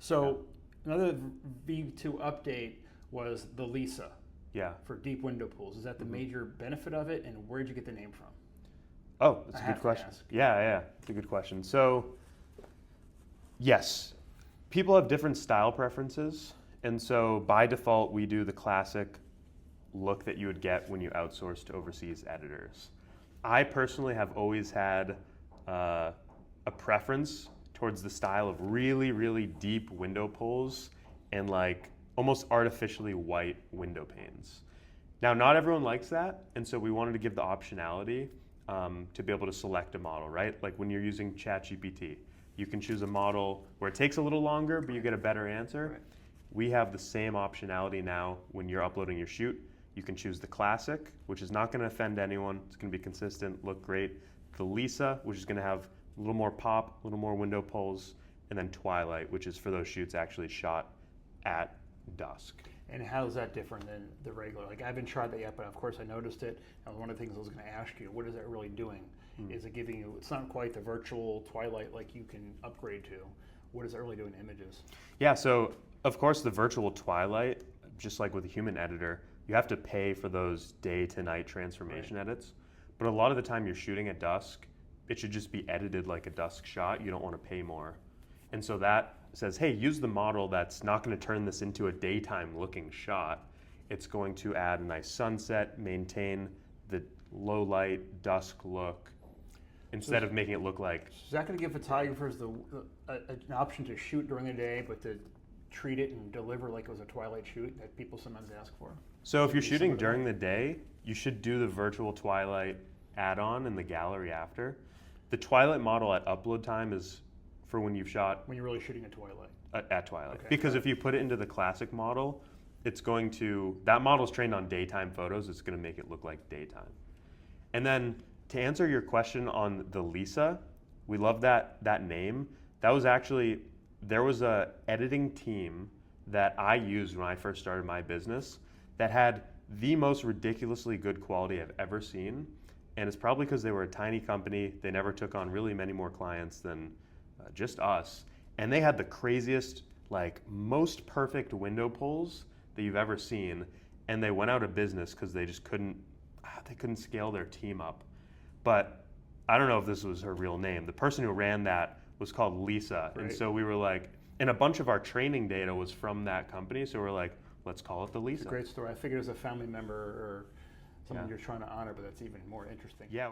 So another V2 update was the Lisa Yeah. for deep window pools. Is that the major benefit of it, and where did you get the name from? Oh, that's I a have good to question. ask. Yeah, it's a good question. So, yes, people have different style preferences. And so by default, we do the classic look that you would get when you outsource to overseas editors. I personally have always had a preference towards the style of really, really deep window pulls and like almost artificially white window panes. Now, not everyone likes that, and so we wanted to give the optionality to be able to select a model, right? Like when you're using ChatGPT, you can choose a model where it takes a little longer, but you get a better answer. Right. We have the same optionality now when you're uploading your shoot. You can choose the classic, which is not going to offend anyone. It's going to be consistent, look great. The Lisa, which is going to have a little more pop, a little more window pulls, and then Twilight, which is for those shoots actually shot at dusk. And how is that different than the regular? Like, I haven't tried that yet, but of course I noticed it. And one of the things I was going to ask you, what is that really doing? Is it giving you, it's not quite the virtual Twilight like you can upgrade to. What is it really doing to images? Yeah, so of course the virtual Twilight, just like with a human editor, you have to pay for those day to night transformation edits. But a lot of the time you're shooting at dusk, it should just be edited like a dusk shot. You don't want to pay more. And so that says, hey, use the model that's not going to turn this into a daytime looking shot. It's going to add a nice sunset, maintain the low light dusk look, instead of making it look like. Is that going to give photographers an option to shoot during the day, but to treat it and deliver like it was a Twilight shoot that people sometimes ask for? So if you're shooting during the day, you should do the virtual Twilight add-on in the gallery after. The Twilight model at upload time is for when you've shot When you're really shooting at Twilight. at Twilight. Okay. Because if you put it into the classic model, it's going to, that model's trained on daytime photos, it's going to make it look like daytime. And then to answer your question on the Lisa, we love that name. That was actually, there was a editing team that I used when I first started my business that had the most ridiculously good quality I've ever seen. And it's probably because they were a tiny company. They never took on really many more clients than just us. And they had the craziest, like most perfect window pulls that you've ever seen. And they went out of business because they just couldn't scale their team up. But I don't know if this was her real name. The person who ran that was called Lisa. Right. And so we were like, and a bunch of our training data was from that company. So we're like, let's call it the Lisa. It's a great story. I figured it was a family member or someone you're trying to honor, but that's even more interesting. Yeah.